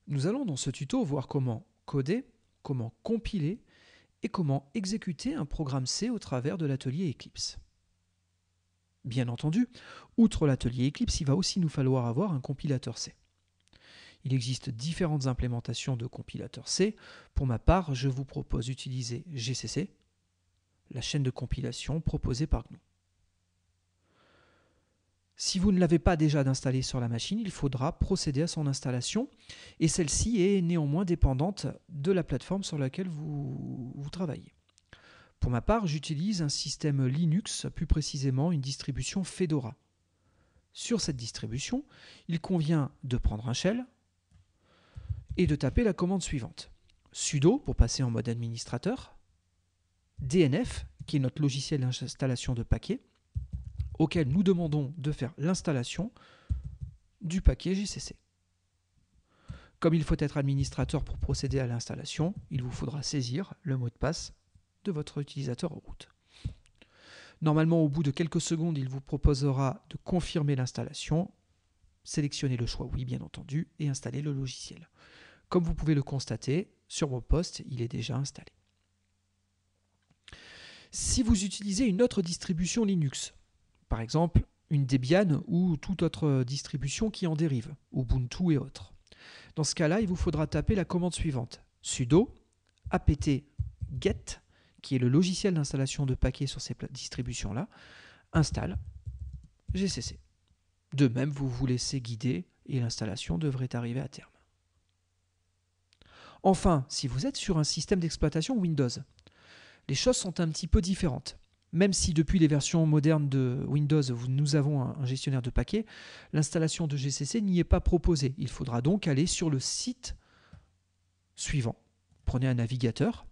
Nous allons dans ce tuto voir comment coder, comment compiler et comment exécuter un programme C au travers de l'atelier Eclipse. Bien entendu, outre l'atelier Eclipse, il va aussi nous falloir avoir un compilateur C. Il existe différentes implémentations de compilateurs C. Pour ma part, je vous propose d'utiliser GCC, la chaîne de compilation proposée par GNU. Si vous ne l'avez pas déjà installé sur la machine, il faudra procéder à son installation et celle-ci est néanmoins dépendante de la plateforme sur laquelle vous travaillez. Pour ma part, j'utilise un système Linux, plus précisément une distribution Fedora. Sur cette distribution, il convient de prendre un shell et de taper la commande suivante. Sudo pour passer en mode administrateur, DNF qui est notre logiciel d'installation de paquets, auquel nous demandons de faire l'installation du paquet GCC. Comme il faut être administrateur pour procéder à l'installation, il vous faudra saisir le mot de passe de votre utilisateur root. Normalement, au bout de quelques secondes, il vous proposera de confirmer l'installation, sélectionnez le choix oui bien entendu et installer le logiciel. Comme vous pouvez le constater, sur mon poste, il est déjà installé. Si vous utilisez une autre distribution Linux, par exemple une Debian ou toute autre distribution qui en dérive, Ubuntu et autres. Dans ce cas-là, il vous faudra taper la commande suivante, sudo apt-get, qui est le logiciel d'installation de paquets sur ces distributions-là, installe GCC. De même, vous vous laissez guider et l'installation devrait arriver à terme. Enfin, si vous êtes sur un système d'exploitation Windows, les choses sont un petit peu différentes. Même si depuis les versions modernes de Windows, nous avons un gestionnaire de paquets, l'installation de GCC n'y est pas proposée. Il faudra donc aller sur le site suivant. Prenez un navigateur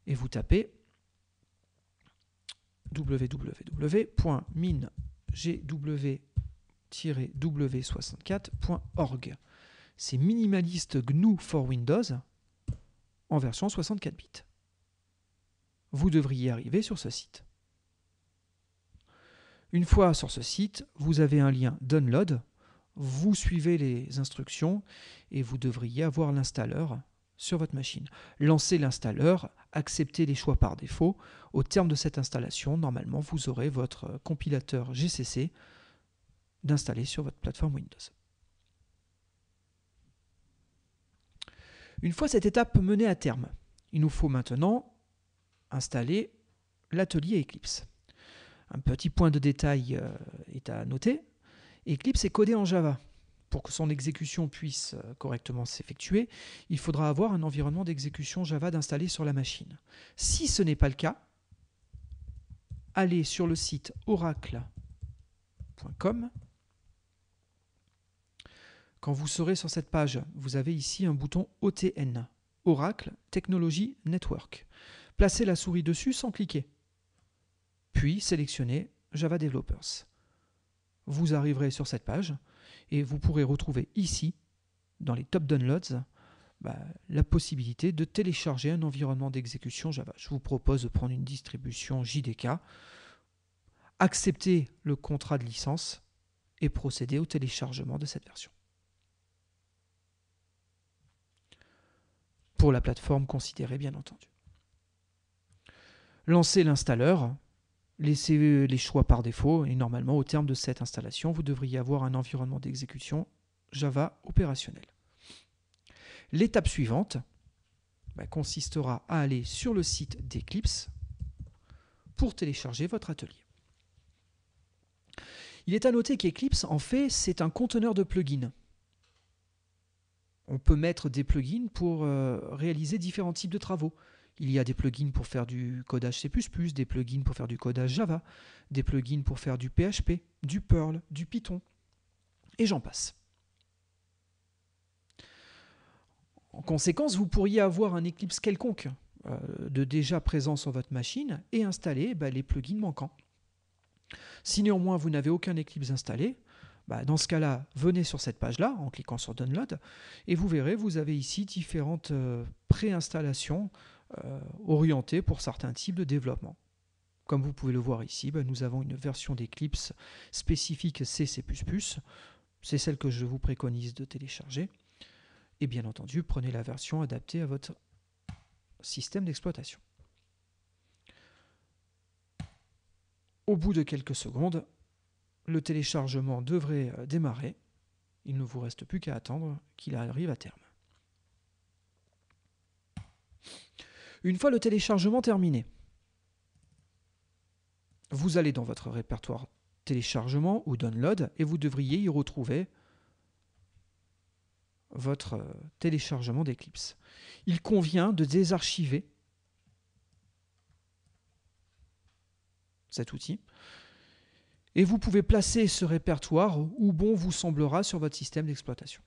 et vous tapez www.mingw-w64.org. C'est minimaliste GNU for Windows en version 64 bits. Vous devriez arriver sur ce site. Une fois sur ce site, vous avez un lien Download, vous suivez les instructions et vous devriez avoir l'installeur sur votre machine. Lancez l'installeur, acceptez les choix par défaut. Au terme de cette installation, normalement, vous aurez votre compilateur GCC d'installer sur votre plateforme Windows. Une fois cette étape menée à terme, il nous faut maintenant installer l'atelier Eclipse. Un petit point de détail est à noter. Eclipse est codé en Java. Pour que son exécution puisse correctement s'effectuer, il faudra avoir un environnement d'exécution Java d'installer sur la machine. Si ce n'est pas le cas, allez sur le site oracle.com. Quand vous serez sur cette page, vous avez ici un bouton OTN, Oracle Technology Network. Placez la souris dessus sans cliquer. Puis sélectionnez Java Developers. Vous arriverez sur cette page et vous pourrez retrouver ici, dans les top downloads, la possibilité de télécharger un environnement d'exécution Java. Je vous propose de prendre une distribution JDK, accepter le contrat de licence et procéder au téléchargement de cette version. Pour la plateforme considérée, bien entendu. Lancez l'installeur, laissez les choix par défaut et normalement au terme de cette installation, vous devriez avoir un environnement d'exécution Java opérationnel. L'étape suivante consistera à aller sur le site d'Eclipse pour télécharger votre atelier. Il est à noter qu'Eclipse, en fait, c'est un conteneur de plugins. On peut mettre des plugins pour réaliser différents types de travaux. Il y a des plugins pour faire du codage C++, des plugins pour faire du codage Java, des plugins pour faire du PHP, du Perl, du Python, et j'en passe. En conséquence, vous pourriez avoir un Eclipse quelconque de déjà présent sur votre machine et installer les plugins manquants. Si néanmoins vous n'avez aucun Eclipse installé, dans ce cas-là, venez sur cette page-là en cliquant sur Download et vous verrez, vous avez ici différentes préinstallations orientées pour certains types de développement. Comme vous pouvez le voir ici, nous avons une version d'Eclipse spécifique C++. C'est celle que je vous préconise de télécharger. Et bien entendu, prenez la version adaptée à votre système d'exploitation. Au bout de quelques secondes, le téléchargement devrait démarrer. Il ne vous reste plus qu'à attendre qu'il arrive à terme. Une fois le téléchargement terminé, vous allez dans votre répertoire téléchargement ou download et vous devriez y retrouver votre téléchargement d'Eclipse. Il convient de désarchiver cet outil et vous pouvez placer ce répertoire où bon vous semblera sur votre système d'exploitation.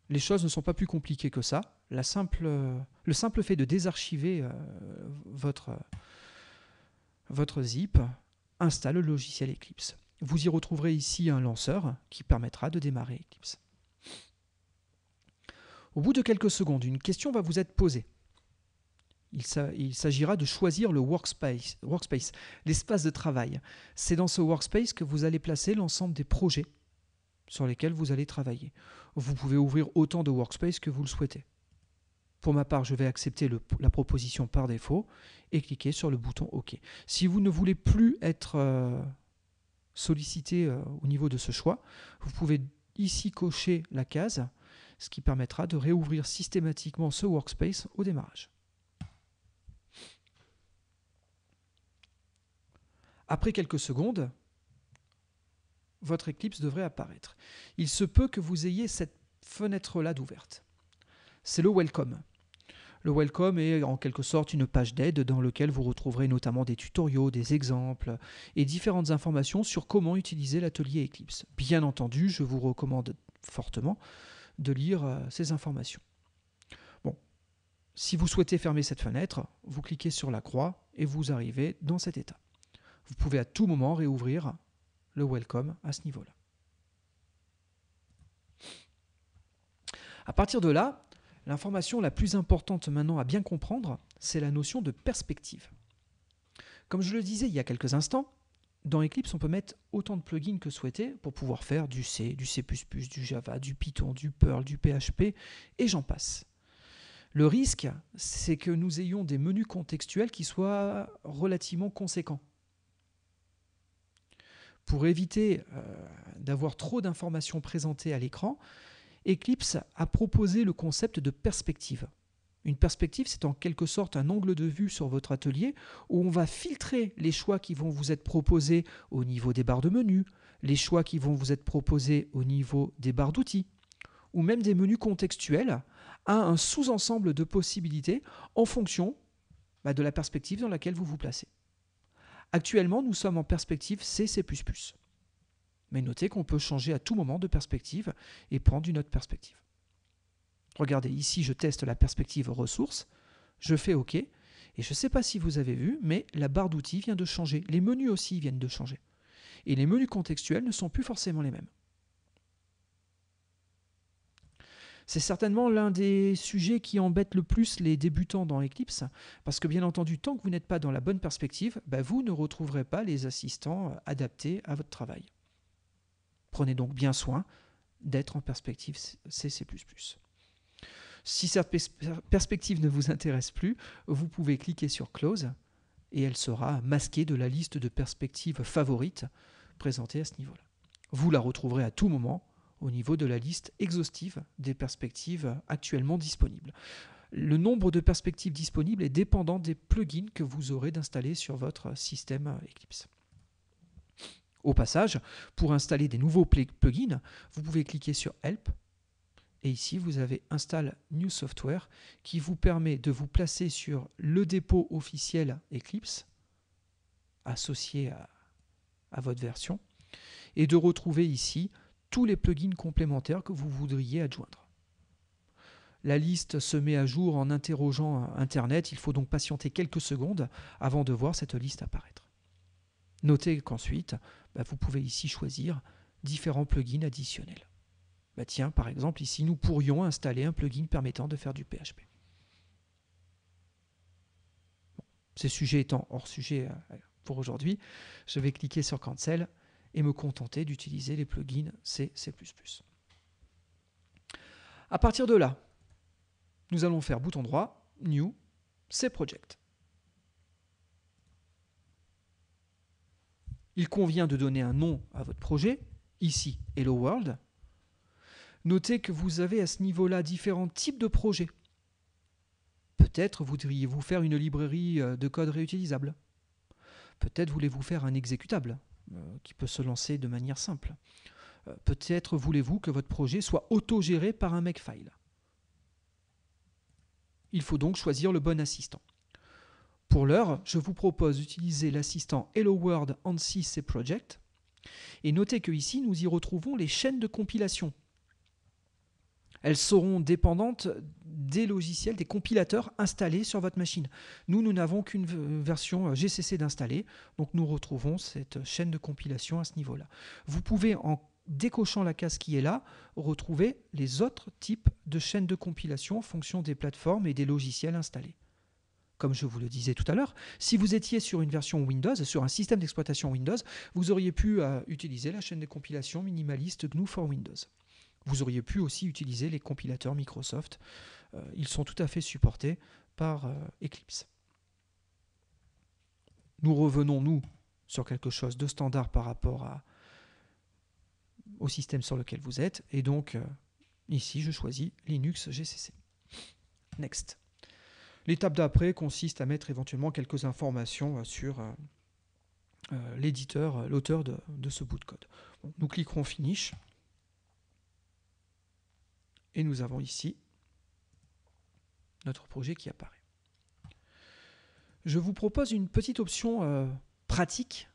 Les choses ne sont pas plus compliquées que ça. Le simple fait de désarchiver votre zip installe le logiciel Eclipse. Vous y retrouverez ici un lanceur qui permettra de démarrer Eclipse. Au bout de quelques secondes, une question va vous être posée. Il s'agira de choisir le workspace, l'espace de travail. C'est dans ce workspace que vous allez placer l'ensemble des projets sur lesquels vous allez travailler. Vous pouvez ouvrir autant de workspace que vous le souhaitez. Pour ma part, je vais accepter la proposition par défaut et cliquer sur le bouton OK. Si vous ne voulez plus être sollicité au niveau de ce choix, vous pouvez ici cocher la case, ce qui permettra de réouvrir systématiquement ce workspace au démarrage. Après quelques secondes, votre Eclipse devrait apparaître. Il se peut que vous ayez cette fenêtre-là d'ouverte. C'est le Welcome. Le Welcome est en quelque sorte une page d'aide dans laquelle vous retrouverez notamment des tutoriaux, des exemples et différentes informations sur comment utiliser l'atelier Eclipse. Bien entendu, je vous recommande fortement de lire ces informations. Bon, si vous souhaitez fermer cette fenêtre, vous cliquez sur la croix et vous arrivez dans cet état. Vous pouvez à tout moment réouvrir le Welcome à ce niveau-là. À partir de là, l'information la plus importante maintenant à bien comprendre, c'est la notion de perspective. Comme je le disais il y a quelques instants, dans Eclipse, on peut mettre autant de plugins que souhaité pour pouvoir faire du C, du C++, du Java, du Python, du Perl, du PHP, et j'en passe. Le risque, c'est que nous ayons des menus contextuels qui soient relativement conséquents. Pour éviter d'avoir trop d'informations présentées à l'écran, Eclipse a proposé le concept de perspective. Une perspective, c'est en quelque sorte un angle de vue sur votre atelier où on va filtrer les choix qui vont vous être proposés au niveau des barres de menu, les choix qui vont vous être proposés au niveau des barres d'outils, ou même des menus contextuels à un sous-ensemble de possibilités en fonction de la perspective dans laquelle vous vous placez. Actuellement, nous sommes en perspective C++. Mais notez qu'on peut changer à tout moment de perspective et prendre une autre perspective. Regardez, ici, je teste la perspective ressources, je fais OK, et je ne sais pas si vous avez vu, mais la barre d'outils vient de changer. Les menus aussi viennent de changer. Et les menus contextuels ne sont plus forcément les mêmes. C'est certainement l'un des sujets qui embêtent le plus les débutants dans Eclipse, parce que bien entendu, tant que vous n'êtes pas dans la bonne perspective, vous ne retrouverez pas les assistants adaptés à votre travail. Prenez donc bien soin d'être en perspective C++. Si cette perspective ne vous intéresse plus, vous pouvez cliquer sur Close et elle sera masquée de la liste de perspectives favorites présentées à ce niveau-là. Vous la retrouverez à tout moment au niveau de la liste exhaustive des perspectives actuellement disponibles. Le nombre de perspectives disponibles est dépendant des plugins que vous aurez d'installer sur votre système Eclipse. Au passage, pour installer des nouveaux plugins, vous pouvez cliquer sur Help et ici vous avez Install New Software qui vous permet de vous placer sur le dépôt officiel Eclipse associé à votre version et de retrouver ici tous les plugins complémentaires que vous voudriez adjoindre. La liste se met à jour en interrogeant Internet, il faut donc patienter quelques secondes avant de voir cette liste apparaître. Notez qu'ensuite, vous pouvez ici choisir différents plugins additionnels. Tiens, par exemple, ici, nous pourrions installer un plugin permettant de faire du PHP. Ces sujets étant hors sujet pour aujourd'hui, je vais cliquer sur Cancel et me contenter d'utiliser les plugins C, C++. À partir de là, nous allons faire bouton droit, New, C Project. Il convient de donner un nom à votre projet, ici Hello World. Notez que vous avez à ce niveau-là différents types de projets. Peut-être voudriez-vous faire une librairie de code réutilisable. Peut-être voulez-vous faire un exécutable qui peut se lancer de manière simple. Peut-être voulez-vous que votre projet soit autogéré par un makefile. Il faut donc choisir le bon assistant. Pour l'heure, je vous propose d'utiliser l'assistant Hello World ANSYS C Project. Et notez que ici, nous y retrouvons les chaînes de compilation. Elles seront dépendantes des logiciels, des compilateurs installés sur votre machine. Nous n'avons qu'une version GCC d'installer, donc nous retrouvons cette chaîne de compilation à ce niveau-là. Vous pouvez, en décochant la case qui est là, retrouver les autres types de chaînes de compilation en fonction des plateformes et des logiciels installés. Comme je vous le disais tout à l'heure, si vous étiez sur une version Windows, sur un système d'exploitation Windows, vous auriez pu utiliser la chaîne de compilation minimaliste GNU for Windows. Vous auriez pu aussi utiliser les compilateurs Microsoft. Ils sont tout à fait supportés par Eclipse. Nous revenons, nous, sur quelque chose de standard par rapport au système sur lequel vous êtes. Et donc, ici, je choisis Linux GCC. Next. L'étape d'après consiste à mettre éventuellement quelques informations sur l'éditeur, l'auteur de ce bout de code. Bon, nous cliquerons Finish. Et nous avons ici notre projet qui apparaît. Je vous propose une petite option pratique,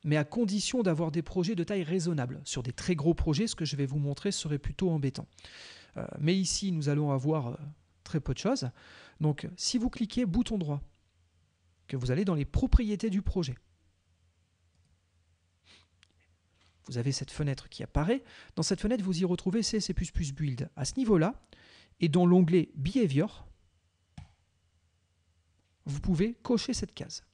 mais à condition d'avoir des projets de taille raisonnable. Sur des très gros projets, ce que je vais vous montrer serait plutôt embêtant. Mais ici, nous allons avoir très peu de choses. Donc, si vous cliquez bouton droit, que vous allez dans les propriétés du projet, vous avez cette fenêtre qui apparaît. Dans cette fenêtre, vous y retrouvez C++ Build. À ce niveau-là, et dans l'onglet Behavior, vous pouvez cocher cette case.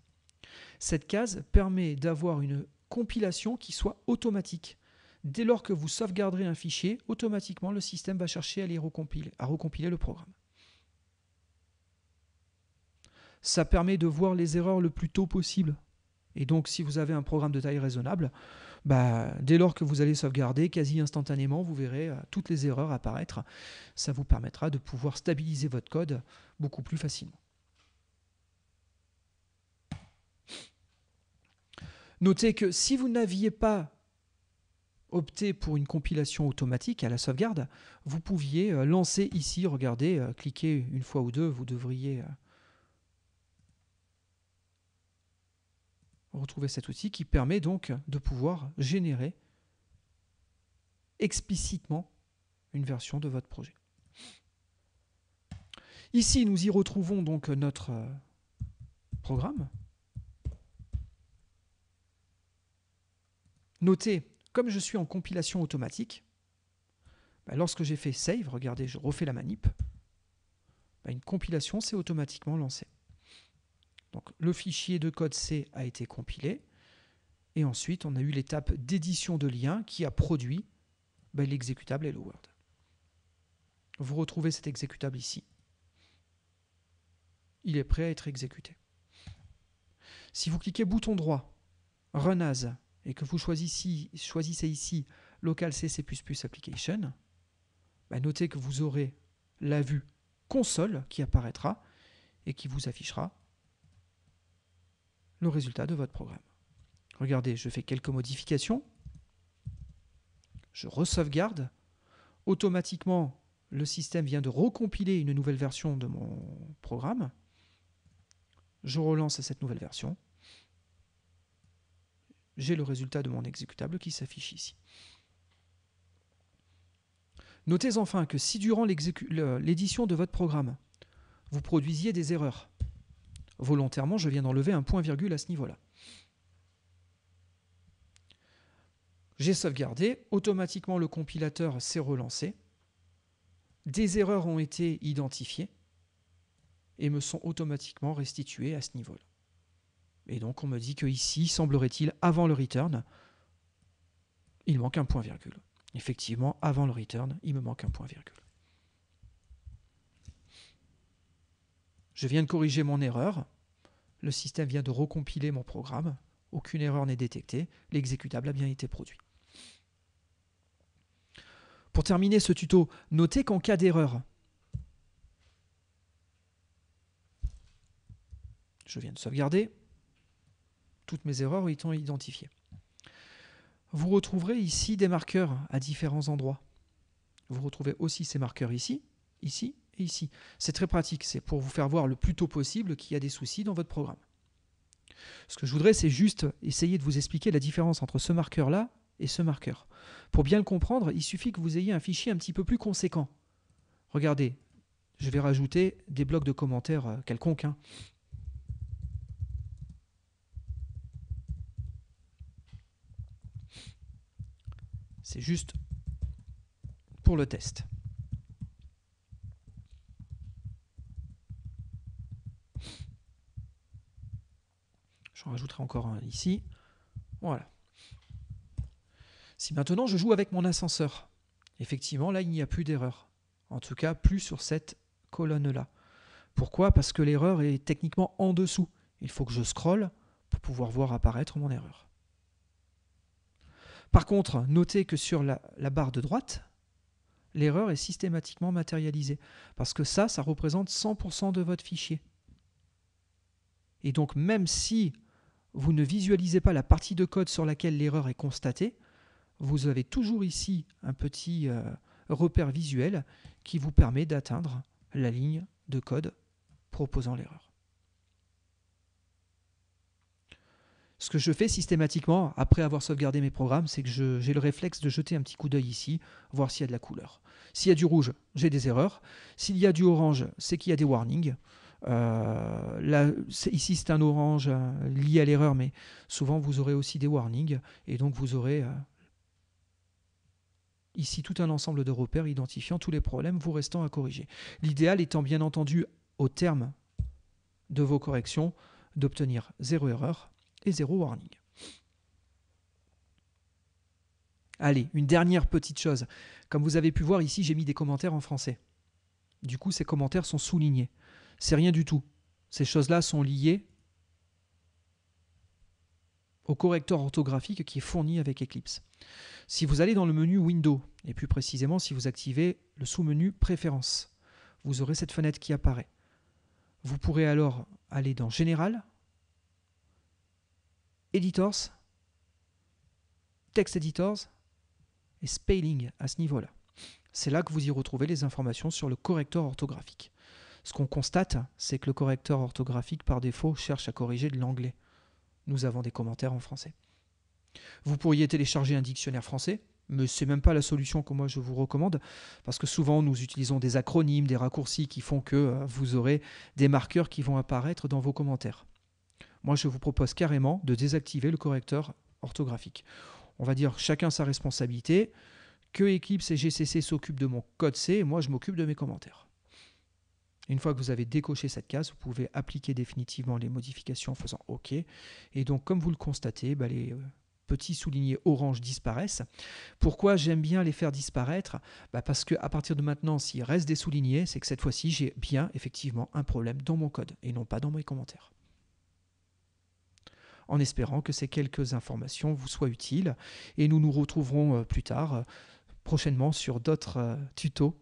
Cette case permet d'avoir une compilation qui soit automatique. Dès lors que vous sauvegarderez un fichier, automatiquement le système va chercher à recompiler le programme. Ça permet de voir les erreurs le plus tôt possible. Et donc, si vous avez un programme de taille raisonnable, dès lors que vous allez sauvegarder, quasi instantanément, vous verrez toutes les erreurs apparaître. Ça vous permettra de pouvoir stabiliser votre code beaucoup plus facilement. Notez que si vous n'aviez pas opté pour une compilation automatique à la sauvegarde, vous pouviez lancer ici, regardez, cliquez une fois ou deux, vous devriez retrouver cet outil qui permet donc de pouvoir générer explicitement une version de votre projet. Ici, nous y retrouvons donc notre programme. Notez, comme je suis en compilation automatique, lorsque j'ai fait Save, regardez, je refais la manip, une compilation s'est automatiquement lancée. Donc, le fichier de code C a été compilé, et ensuite on a eu l'étape d'édition de lien qui a produit l'exécutable Hello World. Vous retrouvez cet exécutable ici. Il est prêt à être exécuté. Si vous cliquez bouton droit, Run As, et que vous choisissez ici Local C++ Application, notez que vous aurez la vue console qui apparaîtra et qui vous affichera le résultat de votre programme. Regardez, je fais quelques modifications, je resauvegarde, automatiquement le système vient de recompiler une nouvelle version de mon programme, je relance cette nouvelle version, j'ai le résultat de mon exécutable qui s'affiche ici. Notez enfin que si durant l'édition de votre programme, vous produisiez des erreurs, volontairement, je viens d'enlever un point-virgule à ce niveau-là. J'ai sauvegardé, automatiquement le compilateur s'est relancé, des erreurs ont été identifiées et me sont automatiquement restituées à ce niveau-là. Et donc on me dit que ici, semblerait-il, avant le return, il manque un point-virgule. Effectivement, avant le return, il me manque un point-virgule. Je viens de corriger mon erreur. Le système vient de recompiler mon programme. Aucune erreur n'est détectée. L'exécutable a bien été produit. Pour terminer ce tuto, notez qu'en cas d'erreur, je viens de sauvegarder. Toutes mes erreurs étant identifiées. Vous retrouverez ici des marqueurs à différents endroits. Vous retrouvez aussi ces marqueurs ici, ici et ici. C'est très pratique, c'est pour vous faire voir le plus tôt possible qu'il y a des soucis dans votre programme. Ce que je voudrais, c'est juste essayer de vous expliquer la différence entre ce marqueur-là et ce marqueur. Pour bien le comprendre, il suffit que vous ayez un fichier un petit peu plus conséquent. Regardez, je vais rajouter des blocs de commentaires quelconques. C'est juste pour le test. J'en rajouterai encore un ici. Voilà. Si maintenant je joue avec mon ascenseur, effectivement, là, il n'y a plus d'erreur. En tout cas, plus sur cette colonne-là. Pourquoi? Parce que l'erreur est techniquement en dessous. Il faut que je scrolle pour pouvoir voir apparaître mon erreur. Par contre, notez que sur la barre de droite, l'erreur est systématiquement matérialisée. Parce que ça représente 100% de votre fichier. Et donc, même si vous ne visualisez pas la partie de code sur laquelle l'erreur est constatée, vous avez toujours ici un petit repère visuel qui vous permet d'atteindre la ligne de code proposant l'erreur. Ce que je fais systématiquement, après avoir sauvegardé mes programmes, c'est que j'ai le réflexe de jeter un petit coup d'œil ici, voir s'il y a de la couleur. S'il y a du rouge, j'ai des erreurs. S'il y a du orange, c'est qu'il y a des warnings. Là, ici, c'est un orange lié à l'erreur, mais souvent, vous aurez aussi des warnings. Et donc, vous aurez ici tout un ensemble de repères identifiant tous les problèmes vous restant à corriger. L'idéal étant bien entendu, au terme de vos corrections, d'obtenir 0 erreur et 0 warning. Allez, une dernière petite chose. Comme vous avez pu voir ici, j'ai mis des commentaires en français. Du coup, ces commentaires sont soulignés. C'est rien du tout. Ces choses-là sont liées au correcteur orthographique qui est fourni avec Eclipse. Si vous allez dans le menu Windows, et plus précisément si vous activez le sous-menu Préférences, vous aurez cette fenêtre qui apparaît. Vous pourrez alors aller dans Général, Editors, Text Editors et Spelling à ce niveau-là. C'est là que vous y retrouvez les informations sur le correcteur orthographique. Ce qu'on constate, c'est que le correcteur orthographique, par défaut, cherche à corriger de l'anglais. Nous avons des commentaires en français. Vous pourriez télécharger un dictionnaire français, mais ce n'est même pas la solution que moi je vous recommande, parce que souvent nous utilisons des acronymes, des raccourcis qui font que vous aurez des marqueurs qui vont apparaître dans vos commentaires. Moi je vous propose carrément de désactiver le correcteur orthographique. On va dire chacun sa responsabilité, que Eclipse et GCC s'occupent de mon code C et moi je m'occupe de mes commentaires. Une fois que vous avez décoché cette case, vous pouvez appliquer définitivement les modifications en faisant OK. Et donc, comme vous le constatez, les petits soulignés orange disparaissent. Pourquoi j'aime bien les faire disparaître? Parce qu'à partir de maintenant, s'il reste des soulignés, c'est que cette fois-ci, j'ai bien effectivement un problème dans mon code et non pas dans mes commentaires. En espérant que ces quelques informations vous soient utiles. Et nous nous retrouverons plus tard, prochainement, sur d'autres tutos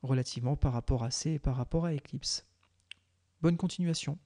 relativement par rapport à C et par rapport à Eclipse. Bonne continuation.